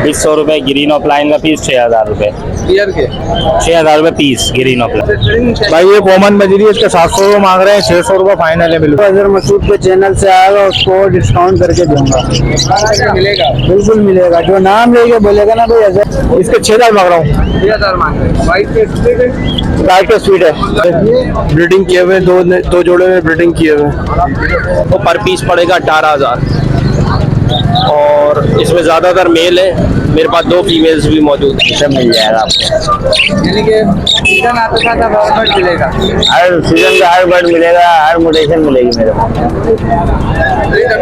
100 रुपये। Green offline का piece 6000 रुपये। ईयर के 6000 रुपये पीस ग्रीन ऑफलाइन। भाई ये कॉमन बजरी है, इसका 700 रुपये मांग रहे हैं, 600 रुपये फाइनल है। बिल्कुल अगर मसूद के चैनल से आएगा उसको डिस्काउंट करके दूंगा। मिलेगा, बिल्कुल मिलेगा। जो नाम लेके बोलेगा ना भाई ऐसे। इसके 6000 मांग रहा हूँ। 6000 मांग रहे हैं। वाइट के स्प्लिट है, गाय का स्वीट है, ब्रीडिंग किए हुए, दो जोड़े में ब्रीडिंग किए हुए। तो पर पीस पड़ेगा 18000 और इसमें ज़्यादातर मेल है, मेरे पास 2 फीमेल्स भी मौजूद हैं। सब मिल जाएगा आपको। यानी कि सीजन आता था तब हर बर्ड मिलेगा। हर सीजन का हर बर्ड मिलेगा, हर मोटेशन मिलेगी मेरे पास।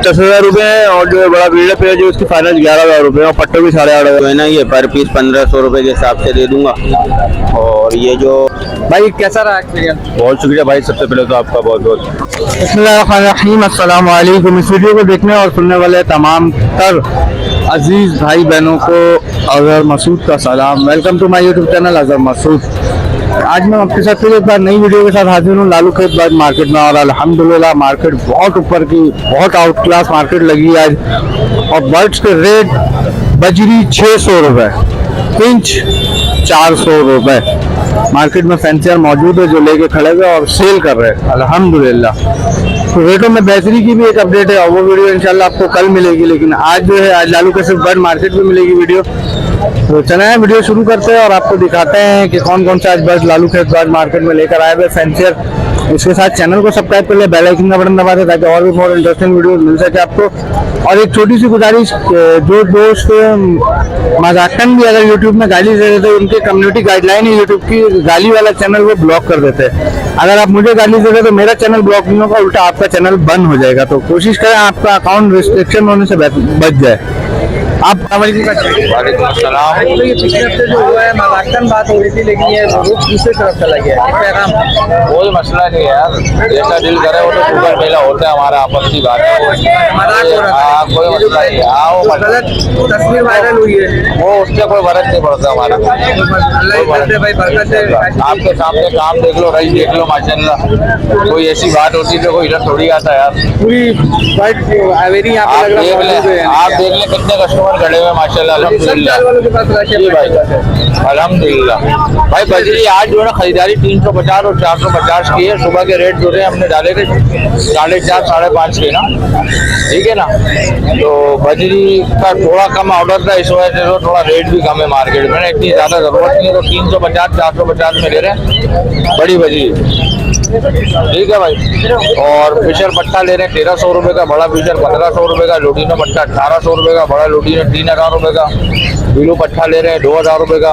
10,000 रुपये है और जो बड़ा ब्रीडर पे है जो उसकी फाइनल 11,000 रुपये और पट्टे भी 8,500 जो है ना ये पर पीस 1500 रुपये के हिसाब से दे दूंगा। और ये जो भाई कैसा रहा एक्सपीरियंस? बहुत शुक्रिया भाई, सबसे पहले तो आपका बहुत बहुत। बिस्मिल्लाहिर्रहमानिर्रहीम। अस्सलाम वालेकुम। इस वीडियो को देखने और सुनने वाले तमाम तर अजीज भाई बहनों को अजहर मसूद का सलाम। Welcome to my YouTube channel Azhar Masood. आज मैं आपके साथ फिर एक बार नई वीडियो के साथ हाजिर हूँ लालू खेत बर्ड मार्केट में। और अल्हम्दुलिल्लाह मार्केट बहुत ऊपर की, बहुत आउट क्लास मार्केट लगी आज। और बर्ड्स के रेट बजरी 600 रुपये, पिंच 400 रुपये। मार्केट में फैंसियर मौजूद है जो लेके खड़े हुए और सेल कर रहे हैं अल्हम्दुलिल्लाह। तो रेटों में बेहतरी की भी एक अपडेट है और वो वीडियो इंशाल्लाह आपको कल मिलेगी, लेकिन आज जो है आज लालू के सिर्फ बर्ड मार्केट में मिलेगी वीडियो। तो चले वीडियो शुरू करते हैं और आपको दिखाते हैं कि कौन कौन सा आज बर्ड लालू के बर्ड मार्केट में लेकर आए हुए फैंसियर। इसके साथ चैनल को सब्सक्राइब कर ले, बेल आइकन का बटन दबा दे ताकि और भी बहुत इंटरेस्टिंग वीडियो मिल सके आपको। और एक छोटी सी गुजारिश, जो दोस्त मजाकन भी अगर यूट्यूब में गाली दे देते, उनके कम्युनिटी गाइडलाइन है यूट्यूब की, गाली वाला चैनल वो ब्लॉक कर देते हैं। अगर आप मुझे गाली दे रहे तो मेरा चैनल ब्लॉक नहीं होगा, उल्टा आपका चैनल बंद हो जाएगा। तो कोशिश करें आपका अकाउंट रिस्ट्रिक्शन होने से बच जाए। आप वालेकुम अस्सलाम। तो ये पिछले हफ्ते जो हुआ है मजाकन बात हो रही थी, लेकिन ये रुख दूसरी तरफ चला गया है। पैगाम कोई मसला नहीं है यार, जैसा दिल करे वो तो सुपर मेला होता है, हमारा आपस की बात है। मजाक हो रहा हाँ, कोई मसला नहीं है। हाँ, वो गलत तस्वीर वायरल हुई है, वो उससे कोई फर्क नहीं पड़ता हमारा। भाई बरकत है। आपके सामने काम देख लो, रही देख लो, माशाल्लाह। कोई ऐसी बात होती है तो कोई इधर थोड़ी आता है यार। पूरी बर्ड वेरी यहाँ आप पे लग देख रहा ले, आप देख ले कितने कस्टमर खड़े हुए माशाल्लाह, अल्हम्दुलिल्लाह। वालों के पास जी भाई, अल्हम्दुलिल्लाह। भाई बजरी आज जो है ना खरीदारी 350 और 450 की है। सुबह के रेट जो है हमने डाले थे 4.5 5.5 के ना, ठीक है ना। तो बजरी का थोड़ा कम ऑर्डर था, इस वजह से तो थोड़ा रेट भी कम है मार्केट में ना, इतनी ज़्यादा ज़रूरत नहीं है। तो 350 450 में ले रहे हैं बड़ी बजरी, ठीक है भाई। और फिशर पट्टा ले रहे हैं 1300 रुपये का, बड़ा फिशर 1500 रुपये का, लोडीनो पट्टा 1800 रुपये का, बड़ा लोडीनो 3000 रुपये का, बिलू पट्टा ले रहे हैं 2000 रुपये का,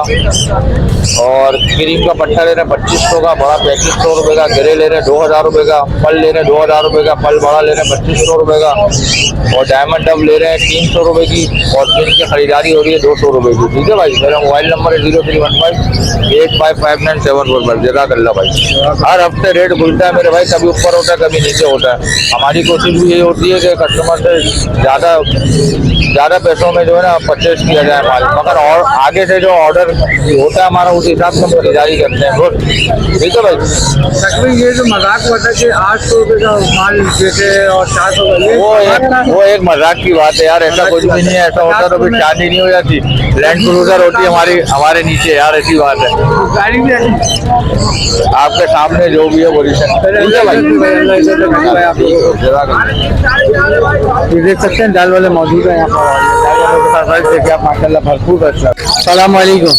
और क्रीम का पट्टा ले रहे हैं 2500 का, बड़ा 3500 रुपये का, गिरे ले रहे हैं 2000 रुपये का, पल ले रहे हैं 2000 रुपये का, पल बड़ा ले रहे हैं 2500 रुपये का, और डायमंड डब ले रहे हैं 300 रुपये की, और जिनकी खरीदारी हो रही है 200 रुपये की, ठीक है भाई। मेरा मोबाइल नंबर है 0315 855974 पर। जज़ाकल्लाह भाई। हर हफ्ते रेट खुलता है मेरे भाई, कभी ऊपर होता है कभी नीचे होता है। हमारी कोशिश भी यही होती है कि कस्टमर से ज़्यादा पैसों में जो है ना परचेज किया जाए माल, मगर और आगे से जो ऑर्डर होता है हमारा उस हिसाब से हम खरीदारी करते हैं। गुड, ठीक है भाई। तकरीबन ये जो मजाक हुआ था कि 800 रुपये का माल देते और 400 का, वो एक मजाक की बात है यार, ऐसा कुछ भी नहीं है। ऐसा होता तो फिर शादी नहीं हो जाती, लैंड क्रूजर होती है हमारे नीचे यार, ऐसी बात है। गाड़ी भी आपके सामने जो भी है पोजीशन, ठीक है भाई। ये देख सकते हैं दाल वाले मौजूद है यहाँ पर। दाल वालों के साथ देखिए आप माशाल्लाह भरपूर अच्छा। सलाम वालेकुम।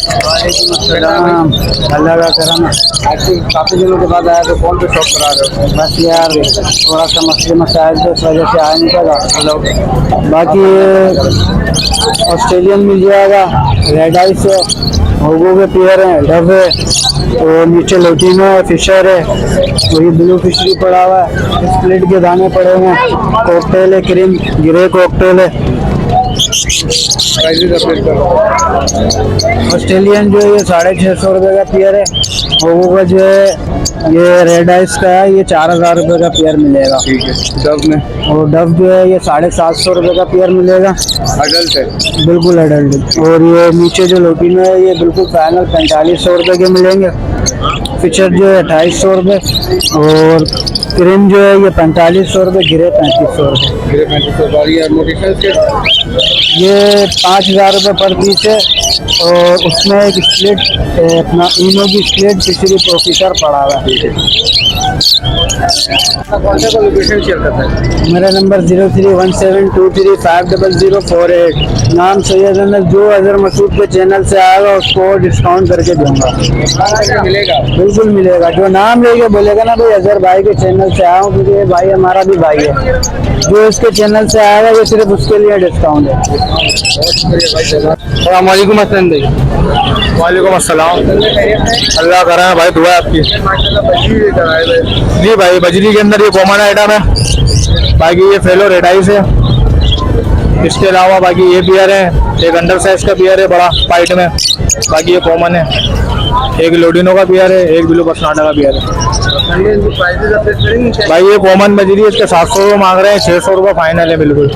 अल्लाह का करम। एक्चुअली काफ़ी दिनों के बाद आया तो कौन से शॉप पर आ रहे हो? बस यार थोड़ा सा मसले मसाइल तो इस वजह से आया नहीं पाया। बाकी ऑस्ट्रेलियन मिल जाएगा, रेड आइस है, होगो के पेयर हैं, डब है, और नीचे लोटिनो है, फिशर है, वही ब्लू फिशरी पड़ा हुआ है, स्प्लिट के दाने पड़े हुए हैं, कॉकटेल है, क्रीम ग्रे कॉकटेल है। ऑस्ट्रेलियन जो है ये 650 रुपये का पेयर है, होगो का जो है ये रेड आइस का है, ये 4000 रुपये का पेयर मिलेगा, ठीक है। डब में, और डब जो है ये 750 रुपये का पेयर मिलेगा, अडल्ट है, बिल्कुल अडल्ट। और ये नीचे जो लोटिनो है ये बिल्कुल फाइनल 4500 रुपये के मिलेंगे। फिशर जो है 2800 रुपये, और स्क्रीन जो है ये 4500 रुपये, गिरे 3500 रुपये। गिरे 3500 वाली है। मोटिवेशनल के ये 5000 रुपये पर पीस है और उसमें एक स्प्लिट अपना इनो की स्प्लिट तीसरी प्रोफेसर पड़ा हुआ है। कौन सा लोकेशन शेयर करता है? मेरा नंबर 031723500048। नाम सैयद अनस। जो अजहर मसूद के चैनल से आएगा उसको डिस्काउंट करके दूंगा। मिलेगा। बिल्कुल मिलेगा। जो नाम लेके बोलेगा ना भाई अजहर भाई के चैनल से आया हूँ, क्योंकि ये भाई हमारा भी भाई है, जो इसके चैनल से आएगा वो सिर्फ उसके लिए डिस्काउंट है। वालेकुम अस्सलाम भाई। वालेकुम अस्सलाम। अल्लाह करा है भाई, दुआ है आपकी। जी भाई, बजरी के अंदर ये कॉमन आइटम है। बाकी ये फेलो रेडाइस है। इसके अलावा बाकी ये बियर है, एक अंडर साइज का बियर है बड़ा पाइट में। बाकी ये कॉमन है। एक लोडिनो का बियर है, एक ब्लू बसनाटा का बियर है। भाई ये कॉमन बजरी है, इसके 700 रुपये मांग रहे हैं, 600 रुपये फाइनल है बिल्कुल।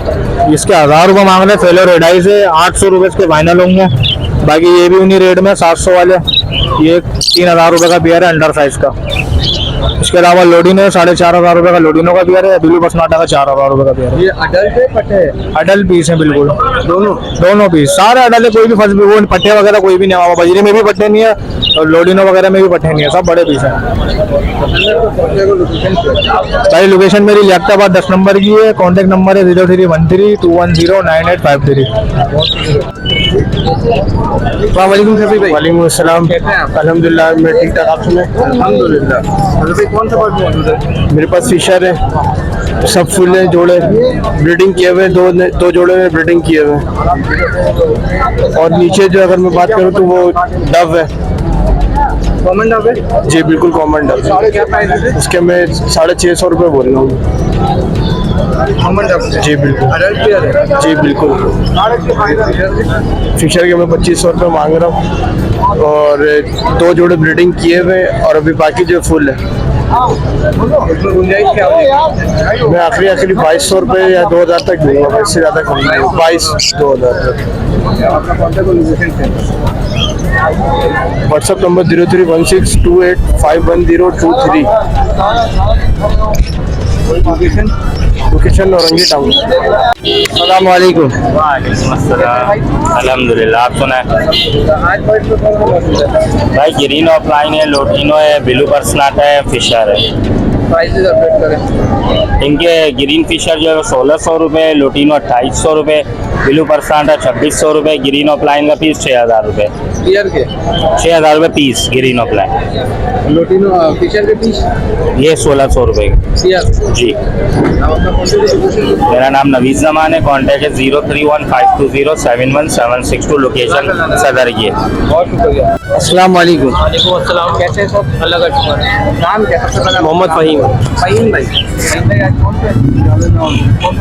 इसके 1000 रुपये मांग रहे हैं। फेलो रेडाइस है, 800 रुपये इसके फाइनल होंगे। बाकी ये भी उन्हीं रेट में 700 वाले। ये 3000 रुपये का बियर है अंडर साइज का। इसके अलावा लोडिनो है, 4500 रुपये का लोडिनो का बियर है। ब्लू बसनाटा का 4000 रुपये का बियर है। ये अडल्ट है पट्टे है? अडल्ट पीस है बिल्कुल, दोनों पीस सारे अडल्ट है। कोई भी फर्स्ट वो पट्टे वगैरह कोई भी नहीं आवा। बजरी में भी पट्टे नहीं है और लोडिनो वगैरह में भी पट्टे नहीं है, सब बड़े पीस है। भाई लोकेशन मेरी लियाकताबाद 10 नंबर की है। कॉन्टेक्ट नंबर है 0313210985 वालेकुम शफी भाई। वालेकुम अस्सलाम। कैसे हैं आप? अल्हम्दुलिल्लाह मैं ठीक ठाक। आप सुने? अल्हम्दुलिल्लाह। भाई कौन सा बर्ड मौजूद है? मेरे पास फिशर है, सब फुल है, जोड़े ब्रीडिंग किए हुए, दो जोड़े में ब्रीडिंग किए हुए। और नीचे जो अगर मैं बात करूँ तो वो डव है। कॉमन डब है? जी बिल्कुल कॉमन डव। क्या प्राइस है? उसके मैं 650 रुपये बोल रहा हूँ। कॉमन डब जी बिल्कुल। अडल्ट बियर है? जी बिल्कुल। फिशर के मैं 2500 रुपये मांग रहा हूँ और 2 जोड़े ब्रीडिंग किए हुए और अभी बाकी जो फुल है। इसमें गुंजाइश क्या होगी? मैं आखिरी 2200 रुपये या 2000 तक दूंगा, इससे ज़्यादा कम नहीं। 22-2000 तक। आपका कौन सा लोकेशन है? WhatsApp number 031628511023। Location Orangi town. अस्सलाम वालेकुम। वालेकुम अस्सलाम। अल्हम्दुलिल्लाह। आप सुना है आज बर्ड में कौन सा मौजूद है? भाई? ग्रीन ऑफलाइन है, लोटिनो है, ब्लू बसनाटा है, फिशर है। प्राइसेस अपडेट करें। इनके ग्रीन फिशर जो है 1600 रुपये, लोटिनो 2800 रुपये, ब्लू बसनाटा 2600 रुपये, ग्रीन ऑफलाइन का पीस 6000 रुपये। बियर के 6000 रुपये piece green opaline. Lutino Fischer के पीस ये 1600 रुपये बियर। जी। आप अपना कॉन्टेक्ट लोकेशन मेरा नाम नवीद जमान है। कॉन्टैक्ट है 031520717762। लोकेशन सदर की है। बहुत शुक्रिया। अस्सलाम वालेकुम। वालेकुम अस्सलाम। कैसे हैं सब? अल्लाह का शुक्र है। नाम क्या? सबसे पहले मोहम्मद फ़हीम। फ़हीम भाई। फ़हीम भाई आज कौन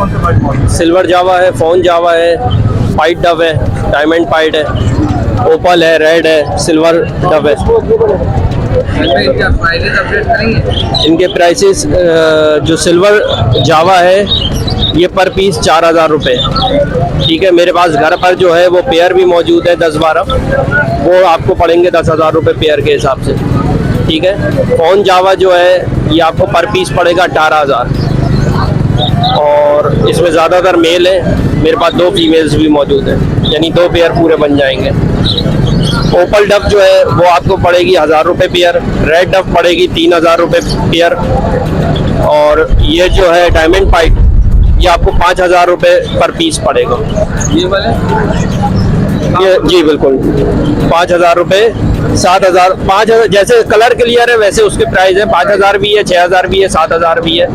से बर्ड मौजूद? सिल्वर जावा है, फोन जावा है, पाइट डव है, डायमंड पाइट है, ओपल है, रेड है, सिल्वर डव है। क्या प्राइसेस अपडेट करेंगे? इनके प्राइसेस जो सिल्वर जावा है ये पर पीस 4000 रुपये। ठीक है, मेरे पास घर पर जो है वो पेयर भी मौजूद है 10-12, वो आपको पड़ेंगे 10,000 रुपये पेयर के हिसाब से। ठीक है, फोन जावा जो है ये आपको पर पीस पड़ेगा 18,000 और इसमें ज़्यादातर मेल है। मेरे पास 2 फीमेल्स भी मौजूद हैं, यानी 2 पेयर पूरे बन जाएंगे। ओपल डब जो है वो आपको पड़ेगी 1000 रुपये पेयर, रेड डब पड़ेगी 3000 रुपये पेयर और ये जो है डायमंड पाइट ये आपको 5000 रुपये पर पीस पड़ेगा। ये वाले ये जी बिल्कुल 5000 रुपये, 7000, 5000 जैसे कलर क्लियर है वैसे उसके प्राइस है। 5000 भी है, 6000 भी है, 7000 भी है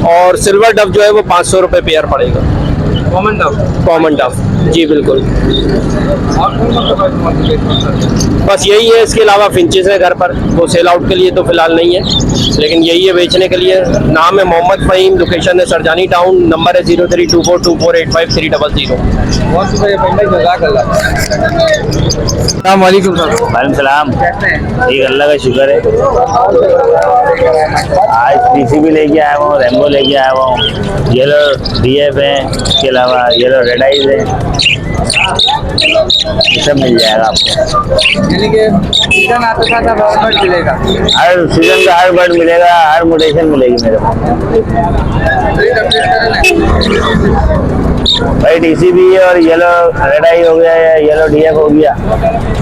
और सिल्वर डब जो है वो 500 रुपये पेयर पड़ेगा। Common dub. कॉमन डब जी बिल्कुल। और कौन सा बर्ड मौजूद है? बस यही है, इसके अलावा फिंचेस है घर पर, वो सेल आउट के लिए तो फिलहाल नहीं है, लेकिन यही है बेचने के लिए। नाम है मोहम्मद फ़हीम, लोकेशन है सरजानी टाउन, नंबर है 032424853000। बहुत शुक्रिया फ़हीम भाई, जज़ाकल्लाह। अस्सलाम वालेकुम सर। वालेकुम सलाम। कैसे हैं? ठीक, अल्लाह का शुक्र है। आज पीसी भी लेके आया हुआ हूँ, रेम्बो लेके आया हुआ हूँ, येलो डीएफ है, इसके अलावा येलो रेड आइज है। इसे मिल जाएगा आपको। यानी कि सीजन आते साथ अब हर बर्ड मिलेगा। हर सीजन का हर बर्ड मिलेगा, हर म्यूटेशन मिलेगी मेरे पास। रेट अपडेट करें भाई डीसी भी है और येलो रेड आई हो गया या येलो डीएफ हो गया,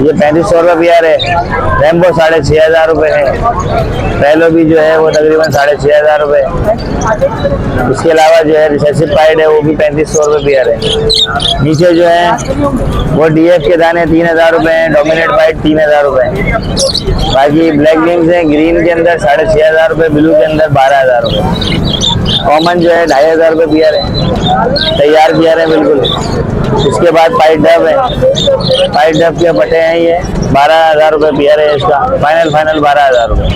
ये 3500 रुपये पेयर है। रेम्बो 6500 रुपये है। पहलो भी जो है वो तकरीबन 6500 रुपये। इसके अलावा जो है रिसेसिव पाइड है वो भी 3500 रुपये पेयर है। नीचे जो है वो डीएफ के दाने 3000 रुपये हैं, डोमिनेट पाइड 3000 रुपये हैं। बाकी ब्लैक विंग्स हैं ग्रीन के अंदर 6500 रुपये, ब्लू के अंदर 12000 रुपये। कॉमन जो है 2500 रुपये पेयर है, तैयार पेयर है बिल्कुल। इसके बाद पाइट डब है, पाइट डब के पटे हैं ये 12000 रुपये पेयर है इसका, फाइनल 12000 रुपये।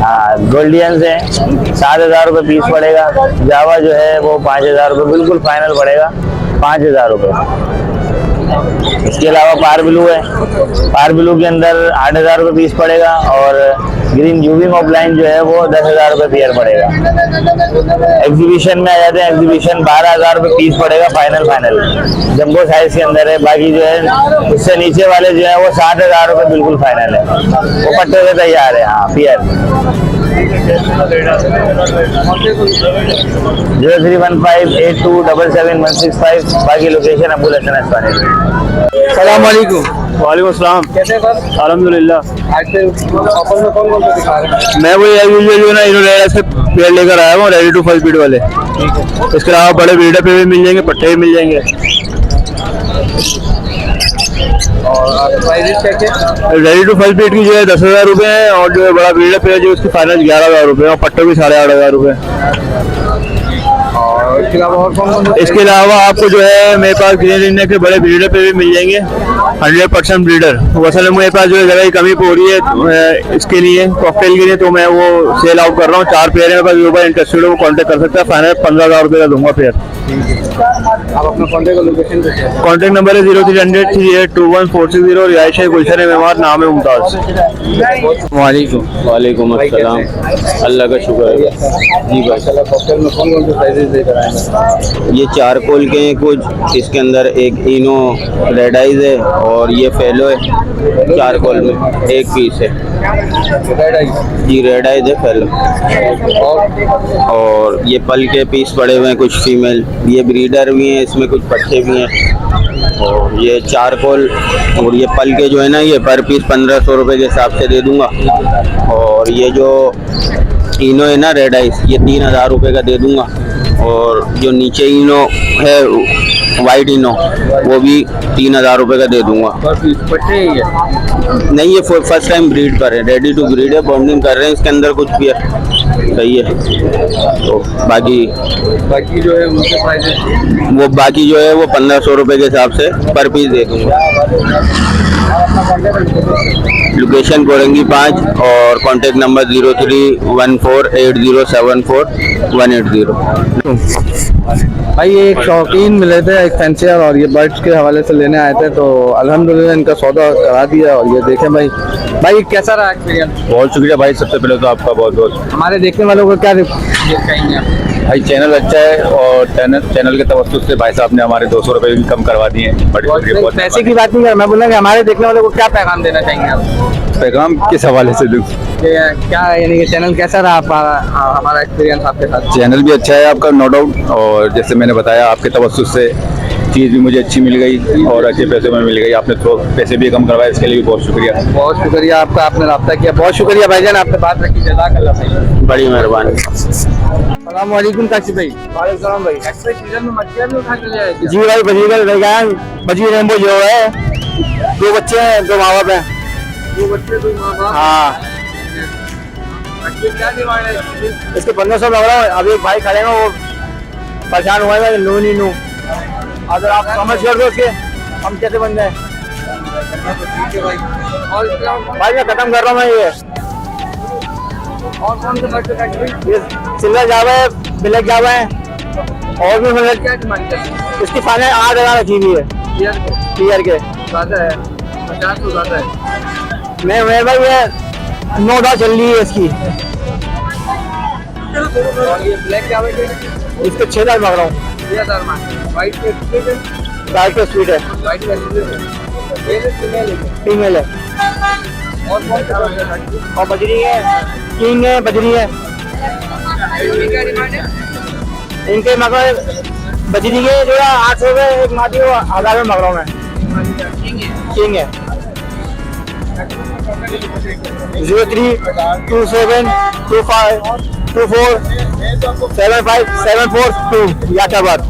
हाँ गोल्डियंस है 7000 रुपये पीस पड़ेगा। जावा जो है वो 5000 रुपये बिल्कुल फाइनल पड़ेगा, 5000 रुपये। इसके अलावा पार ब्लू है, पार ब्लू के अंदर 8000 रुपये पीस पड़ेगा और ग्रीन जूविंग ऑफलाइन जो है वो 10000 रुपये पेयर पड़ेगा। एग्जीबिशन में आ जाते हैं, एग्जीबिशन 12000 रुपये पीस पड़ेगा फाइनल जंबो साइज के अंदर है। बाकी जो है उससे नीचे वाले जो है वो 60,000 रुपये बिल्कुल फाइनल है, वो पट्टे से तैयार है। हाँ पेयर 031582771665। बाकी लोकेशन अबुल हसन अस्वानी। सलाम वालेकुम। वालेकुम अस्सलाम। कैसे सर? अल्हम्दुलिल्लाह। आज से ऑफर में कौन से दिखा रहे हैं? मैं वही यूजुअल जो ना इन्होंने से पेड़ लेकर आया हूँ, रेडी टू फर्स्ट बीट वाले। इसके अलावा बड़े ब्रीडर पे भी मिल जाएंगे, पट्टे भी मिल जाएंगे। और प्राइस क्या क्या? रेडी टू फर्स्ट बीट की जो है 10,000 रुपये है और जो है बड़ा ब्रीडर पे है जो उसकी फाइनल 11,000 रुपये और पट्टों भी 8,500 रुपये। और इसके अलावा और कौन कौन? इसके अलावा आपको जो है मेरे पास ग्रीन इंडिया के बड़े ब्रीडर पे भी मिल जाएंगे, 100% ब्रीडर। असल में मेरे पास जो है जगह की कमी हो रही है इसके लिए कॉकटेल के लिए, तो मैं वो सेल आउट कर रहा हूँ। 4 पेयर है मेरे पास, जो भाई इंटरेस्टेड हो वो कॉन्टैक्ट कर सकता है। फाइनल 15,000 रुपये का दूंगा पेयर। आप अपना कॉन्टेक्ट और लोकेशन पे शेयर कॉन्टैक्ट नंबर है 03003821 रिहायश गुलशन मेहमान, नाम है मुमताज। वालेकुम। वालेकुम अस्सलाम। अल्लाह का शुक्र है जी भाई। कॉकटेल में कौन कौन से प्राइसेस देकर आए हैं? ये चारकोल के हैं कुछ, इसके अंदर एक इनो रेड आइज है और ये फेलो है। चारकोल में एक पीस है रेड आई जी, रेड आइज है फेलो। और ये पल के पीस पड़े हुए हैं कुछ फीमेल, ये ब्रीडर भी हैं, इसमें कुछ पट्टे भी हैं। और ये चारकोल और ये पल के जो है ना ये पर पीस 1500 रुपये के हिसाब से दे दूंगा। और ये जो इनो है ना रेड आइस, ये 3000 रुपये का दे दूंगा। और जो नीचे इनो है वाइट इनो वो भी 3000 रुपये का दे दूंगा। पट्टे ही है? नहीं ये फर्स्ट टाइम ब्रीड कर रहे हैं, रेडी टू ब्रीड है, बॉन्डिंग कर रहे हैं। इसके अंदर कुछ भी सही है। तो बाकी जो है उनके प्राइसेस वो बाकी जो है वो 1500 रुपये के हिसाब से पर पीस दे दूंगा। लोकेशन कोरंगी 5 और कॉन्टेक्ट नंबर 03148074 भाई ये एक शौकीन मिले थे, एक फैंसियर, और ये बर्ड्स के हवाले से लेने आए थे, तो अल्हम्दुलिल्लाह इनका सौदा करा दिया। और ये देखें भाई कैसा रहा एक्सपीरियंस? बहुत शुक्रिया भाई, सबसे पहले तो आपका बहुत बहुत। हमारे देखने वालों को क्या कहेंगे आप? भाई चैनल अच्छा है और चैनल के तवज्जुह से भाई साहब ने हमारे 200 रुपये भी कम करवा दिए हैं। बड़ी शुक्रिया, बहुत पैसे की बात नहीं कर, मैं बोला कि हमारे देखने वालों को क्या पैगाम देना चाहेंगे आप? पैगाम किस हवाले से दूँ? क्या यानी कि चैनल कैसा रहा हमारा एक्सपीरियंस आपके साथ? चैनल भी अच्छा है आपका, नो डाउट। और जैसे मैंने बताया आपके तवज्जुह से चीज़ भी मुझे अच्छी मिल गई और अच्छे पैसे में मिल गई। आपने तो पैसे भी कम करवाए, इसके लिए भी बहुत शुक्रिया। बहुत शुक्रिया आपका, आपने रब्ता किया, बहुत शुक्रिया भाईजान, आपने बात रखी, जज़ाकल्लाह भाई, बड़ी मेहरबानी। अस्सलाम वालेकुम काशिफ भाई। वालेकुम भाई। एक्सप्रेस सीजन में मछलियां भी उठा के ले आए जी भाई बजीगर बजी रेम्बो जो है 2 बच्चे हैं, 2 माँ बाप हैं। 2 बच्चे 2 माँ बाप। हाँ मछली क्या डिमांड है इसकी? इसके 1500 लग रहा है। अभी एक भाई खड़े हैं वो परेशान हुए हैं, नू नहीं नू। अगर आप समझ कर दो उसके हम कैसे बन जाए। ठीक है भाई। और इसके अलावा भाई मैं खत्म कर रहा हूँ मैं ये और कौन से बच्चे का सिल्वर जावा है, ब्लैक जावा है और भी मतलब क्या डिमांड है? इसकी फाइनल 8,000 रखी हुई है क्लियर के। ज़्यादा है, 50 तो ज़्यादा है। नहीं मेरे भाई ये 9,000 चल रही है इसकी। और ये ब्लैक क्या है? इसके 6,000 मांग रहा हूँ। 6,000 मान। वाइट के डार्क का स्वीट है, फीमेल है। और बजरी है, किंग है, बजरी है। इनके मगर बजरी के जो है 800 रुपये, एक मादी को 1000 में मगरों में। किंग है 032725247572 याटाबाद।